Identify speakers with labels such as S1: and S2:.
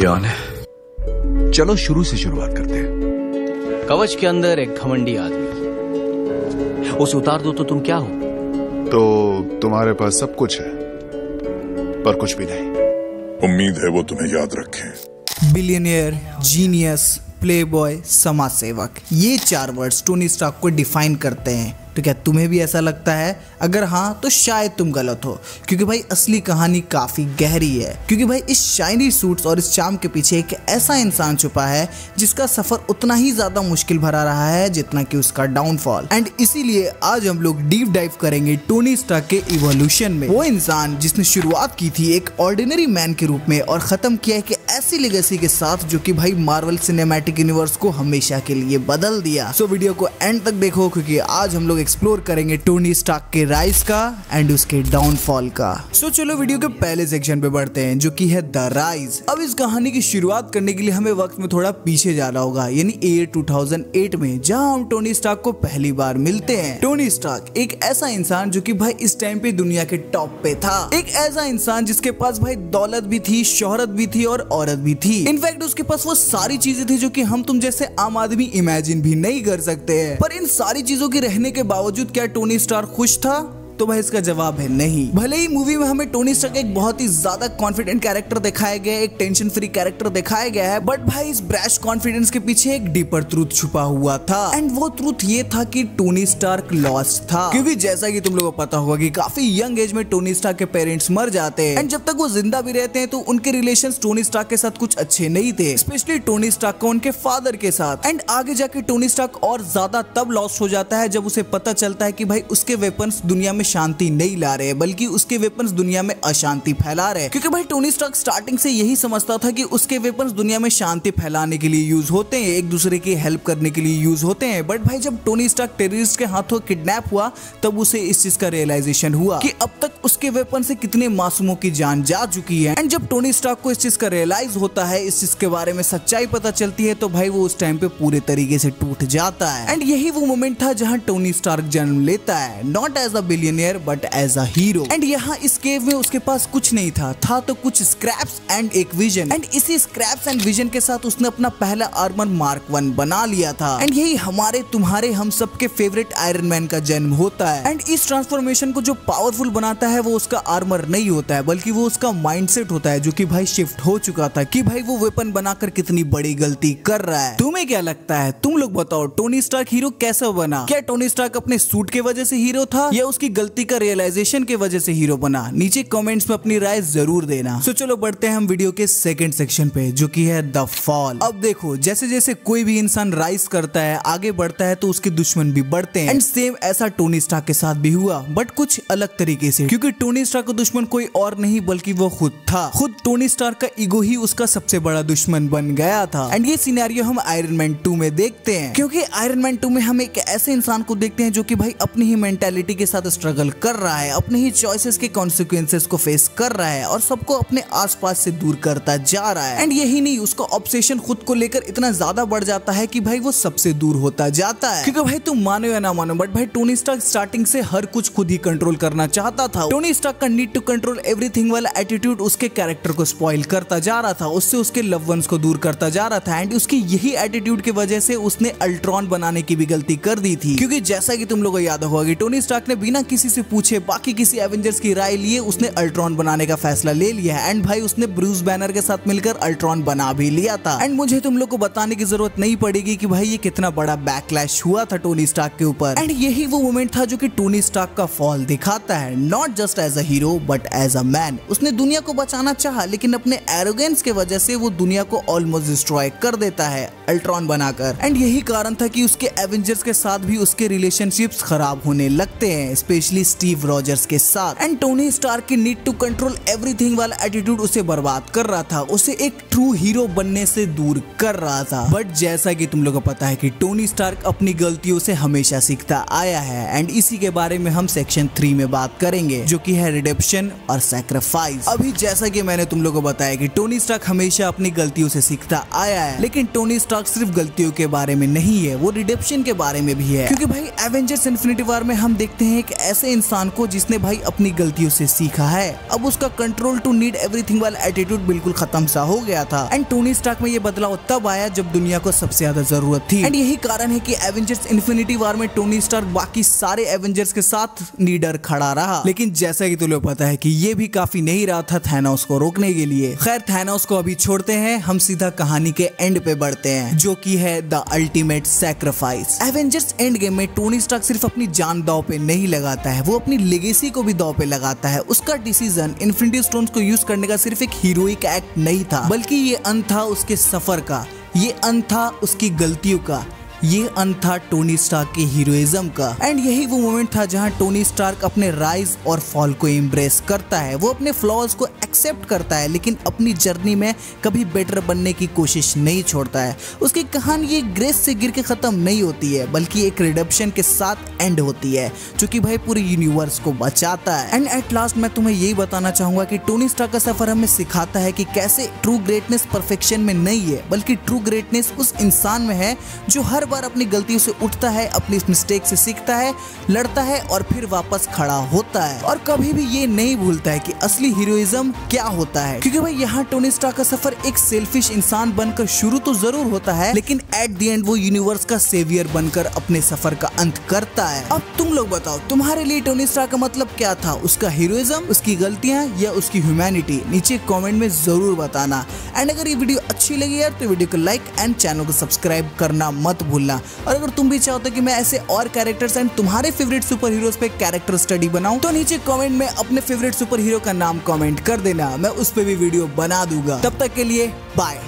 S1: यान, चलो शुरू से शुरुआत करते हैं।
S2: कवच के अंदर एक घमंडी आदमी, उसे उतार दो तो तुम क्या हो?
S3: तो तुम्हारे पास सब कुछ है पर कुछ भी नहीं।
S4: उम्मीद है वो तुम्हें याद रखें।
S5: बिलियनियर, जीनियस, प्लेबॉय, समाज सेवक, ये 4 वर्ड्स टोनी स्टार्क को डिफाइन करते हैं। तो क्या तुम्हें भी ऐसा लगता है? अगर हाँ तो शायद तुम गलत हो, क्योंकि भाई असली कहानी काफी गहरी है। क्योंकि भाई इस शाइनी सूट्स और इस चार्म के पीछे एक ऐसा इंसान छुपा है जिसका सफर उतना ही ज्यादा मुश्किल भरा रहा है जितना कि उसका डाउनफॉल। एंड इसीलिए आज हम लोग डीप डाइव करेंगे टोनी स्टार्क के इवोल्यूशन में। वो इंसान जिसने शुरुआत की थी एक ऑर्डिनरी मैन के रूप में और खत्म किया है कि ऐसी लेगेसी के साथ जो कि भाई मार्वल सिनेमैटिक यूनिवर्स को हमेशा के लिए बदल दिया। सो वीडियो को एंड तक देखो, क्योंकि आज हम लोग एक्सप्लोर करेंगे टोनी स्टार्क के राइज का एंड उसके डाउनफॉल का। सो चलो वीडियो के पहले सेक्शन पे बढ़ते हैं, जो कि है द राइज। अब इस कहानी की शुरुआत करने के लिए हमें वक्त में थोड़ा पीछे जाना होगा, यानी ईयर 2008 में, जहां हम टोनी स्टार्क को पहली बार मिलते हैं। टोनी स्टार्क एक ऐसा इंसान जो कि भाई इस टाइम पे दुनिया के टॉप पे था। एक ऐसा इंसान जिसके पास भाई दौलत भी थी, शोहरत भी थी और औरत भी थी। इनफैक्ट उसके पास वो सारी चीजें थी जो कि हम तुम जैसे आम आदमी इमेजिन भी नहीं कर सकते हैं। पर इन सारी चीजों के रहने के बावजूद क्या टोनी स्टार्क खुश था? तो भाई इसका जवाब है नहीं। भले ही मूवी में हमें टोनी स्टार्क एक बहुत ही ज्यादा कॉन्फिडेंट कैरेक्टर दिखाया गया है, एक टेंशन फ्री कैरेक्टर दिखाया गया है, बट भाई इस ब्रैश कॉन्फिडेंस के पीछे एक डीपर ट्रूथ छुपा हुआ था। एंड वो ट्रूथ ये था कि टोनी स्टार्क लॉस्ट था। क्योंकि जैसा कि तुम लोगों को पता होगा कि काफी यंग एज में टोनी स्टार्क के पेरेंट्स मर जाते हैं। एंड जब तक वो जिंदा भी रहते हैं तो उनके रिलेशंस टोनी स्टार्क के साथ कुछ अच्छे नहीं थे, स्पेशली टोनी स्टार्क का उनके फादर के साथ। एंड आगे जाके टोनी स्टार्क और ज्यादा तब लॉस्ट हो जाता है जब उसे पता चलता है कि भाई उसके वेपन्स दुनिया में शांति नहीं ला रहे, बल्कि उसके वेपन्स दुनिया में अशांति फैला रहे। क्योंकि भाई टोनी स्टार्क स्टार्टिंग से यही समझता था कि उसके वेपन्स दुनिया में शांति फैलाने के लिए यूज होते हैं, एक दूसरे की हेल्प करने के लिए यूज होते हैं। बट भाई जब टोनी स्टार्क टेररिस्ट के हाथों किडनैप हुआ तब उसे इस चीज का रियलाइजेशन हुआ कि अब तक उसके वेपन से कितने मासूमों की जान जा चुकी है। एंड जब टोनी स्टार्क को इस चीज का रियलाइज होता है, इस चीज के बारे में सच्चाई पता चलती है, तो भाई वो उस टाइम पे पूरे तरीके से टूट जाता है। एंड यही वो मोमेंट था जहां टोनी स्टार्क जन्म लेता है, not as a billionaire but as a hero. And यहाँ इस केव में उसके पास कुछ नहीं था तो कुछ स्क्रैप्स एंड एक विजन। एंड इसी स्क्रैप्स एंड विजन के साथ उसने अपना पहला आर्मर मार्क 1 बना लिया था। एंड यही हमारे तुम्हारे हम सबके फेवरेट आयरन मैन का जन्म होता है। एंड इस ट्रांसफॉर्मेशन को जो पावरफुल बनाता है वो उसका आर्मर नहीं होता है, बल्कि वो उसका माइंडसेट होता है, जो कि भाई शिफ्ट हो चुका था कि भाई वो वेपन बनाकर कितनी बड़ी गलती कर रहा है। तुम्हें क्या लगता है? तुम लोग बताओ, टोनी स्टार्क हीरो कैसे बना? क्या टोनी स्टार्क अपने सूट के वजह से हीरो था या उसकी गलती का रियलाइजेशन के वजह से हीरो बना? नीचे कमेंट्स में अपनी राय जरूर देना। सो चलो बढ़ते हैं हम वीडियो के सेकंड सेक्शन पे, जो कि है द फॉल। अब देखो, जैसे जैसे कोई भी इंसान राइज करता है, आगे बढ़ता है, तो उसके दुश्मन भी बढ़ते हैं। एंड सेम ऐसा टोनी स्टार्क के साथ भी हुआ, बट कुछ अलग तरीके से। क्योंकि टोनी स्टार्क का दुश्मन कोई और नहीं बल्कि वो खुद था। खुद टोनी स्टार्क का ईगो ही उसका सबसे बड़ा दुश्मन बन गया था। एंड ये सिनेरियो हम आयरन मैन 2 में देखते हैं। क्योंकि आयरन मैन 2 में हम एक ऐसे इंसान को देखते हैं जो कि भाई अपनी ही मेंटालिटी के साथ स्ट्रगल कर रहा है, अपनी ही चॉइसेस के कॉन्सिक्वेंसेस को फेस कर रहा है और सबको अपने आसपास से दूर करता जा रहा है। एंड यही नहीं, उसका ऑब्सेशन खुद को लेकर इतना ज्यादा बढ़ जाता है कि भाई वो सबसे दूर होता जाता है। क्योंकि भाई तुम मानो या ना मानो, बट भाई टोनी स्टार्क स्टार्टिंग से हर कुछ खुद ही कंट्रोल करना चाहता था। टोनी स्टार्क का नीड टू कंट्रोल एवरीथिंग वाला एटीट्यूड उसके कैरेक्टर को स्पॉइल करता जा रहा था, उससे उसके लव वंस को दूर करता जा रहा था। एंड उसकी यही एटीट्यूड की वजह से उसने अल्ट्रॉन बनाने की भी गलती कर दी थी। क्योंकि जैसा कि तुम लोगों को याद होगा कि टोनी स्टार्क ने बिना किसी से पूछे, बाकी किसी एवेंजर्स की राय लिए, उसने अल्ट्रॉन बनाने का फैसला ले लिया है। एंड भाई उसने ब्रूस बैनर के साथ मिलकर अल्ट्रॉन बना भी लिया था। एंड मुझे तुम लोग को बताने की जरूरत नहीं पड़ेगी कि भाई ये कितना बड़ा बैकलैश हुआ था टोनी स्टार्क के ऊपर। एंड यही वो मोमेंट था जो कि टोनी स्टार्क का फॉल दिखाता है, not just as a hero but as a man. उसने दुनिया को बचाना चाहा, लेकिन अपने एरोगेंस के वजह से वो दुनिया को ऑलमोस्ट डिस्ट्रॉय कर देता है अल्ट्रॉन बनाकर। एंड यही कारण था कि उसके एवेंजर्स के साथ भी उसके रिलेशनशिप्स खराब होने लगते हैं, स्पेशली स्टीव रॉजर्स के साथ। एंड टोनी स्टार्क की नीड टू कंट्रोल एवरीथिंग वाला एटीट्यूड उसे बर्बाद कर रहा था, उसे एक ट्रू हीरो बनने से दूर कर रहा था। बट जैसा कि तुम लोगों को पता है कि टोनी स्टार्क अपनी गलतियों से हमेशा सीखता आया है। एंड इसी के बारे में हम सेक्शन 3 में बात करेंगे, जो कि है रिडेम्पशन और सैक्रिफाइस। अभी जैसा कि मैंने तुम लोगों को बताया कि टोनी स्टार्क हमेशा अपनी गलतियों से सीखता आया है, लेकिन टोनी स्टार्क सिर्फ गलतियों के बारे में नहीं है, वो रिडेम्पशन के बारे में भी है। क्योंकि भाई एवेंजर्स इन्फिनिटी वॉर में हम देखते हैं एक ऐसे ऐसे इंसान को जिसने भाई अपनी गलतियों से सीखा है। अब उसका कंट्रोल टू नीड एवरीथिंग वाला एटीट्यूड बिल्कुल खत्म सा हो गया था। एंड टोनी स्टार्क में ये बदलाव तब आया जब दुनिया को सबसे ज्यादा जरूरत थी। एंड यही कारण है कि एवेंजर्स इन्फिनिटी वॉर में टोनी स्टार्क बाकी सारे एवेंजर्स के साथ नीडर खड़ा रहा। लेकिन जैसा कि तुम्हें पता है कि ये भी काफी नहीं रहा था थैनोस को रोकने के लिए। खैर थैनोस को अभी छोड़ते हैं, हम सीधा कहानी के एंड पे बढ़ते हैं, जो कि है the ultimate sacrifice. Avengers end game में टोनी स्टार्क सिर्फ अपनी जान दांव पे नहीं लगाता है, वो अपनी लेगेसी को भी दांव पे लगाता है। उसका डिसीजन इन्फिनिटी स्टोन्स को यूज करने का सिर्फ एक हीरोइक एक्ट नहीं था, बल्कि ये अंत था उसके सफर का, ये अंत था उसकी गलतियों का, ये अंत था टोनी स्टार्क के हीरोइज्म का। एंड यही वो मोमेंट था जहां टोनी स्टार्क अपने राइज और फॉल को एम्ब्रेस करता है। वो अपने फ्लॉज को एक्सेप्ट करता है, लेकिन अपनी जर्नी में कभी बेटर बनने की कोशिश नहीं छोड़ता है। उसकी कहानी एक ग्रेस से गिर के खत्म नहीं होती है, बल्कि एक रिडेम्पशन के साथ एंड होती है, जो कि भाई पूरे यूनिवर्स को बचाता है। एंड एट लास्ट मैं तुम्हें यही बताना चाहूंगा कि टोनी स्टार्क का सफर हमें सिखाता है कि कैसे ट्रू ग्रेटनेस परफेक्शन में नहीं है, बल्कि ट्रू ग्रेटनेस उस इंसान में है जो हर बार अपनी गलतियों से उठता है, अपनी मिस्टेक से सीखता है, लड़ता है और फिर वापस खड़ा होता है, और कभी भी ये नहीं भूलता है कि असली हीरोइज्म क्या होता है। क्योंकि भाई यहाँ टोनी स्टार्क का सफर एक सेल्फिश इंसान बनकर शुरू तो जरूर होता है, लेकिन एट द एंड वो यूनिवर्स का सेवियर बनकर अपने सफर का अंत करता है। अब तुम लोग बताओ, तुम्हारे लिए टोनी स्टार्क का मतलब क्या था? उसका हीरोइज्म, उसकी गलतियां, या उसकी ह्यूमैनिटी? नीचे कमेंट में जरूर बताना। एंड अगर ये वीडियो अच्छी लगी यार तो वीडियो को लाइक एंड चैनल को सब्सक्राइब करना मत भूलना। और अगर तुम भी चाहते हो कि मैं ऐसे और कैरेक्टर्स एंड तुम्हारे फेवरेट सुपर हीरोज पे कैरेक्टर स्टडी बनाऊं, तो नीचे कमेंट में अपने फेवरेट सुपर हीरो का नाम कमेंट कर देना, मैं उस पे भी वीडियो बना दूंगा। तब तक के लिए बाय।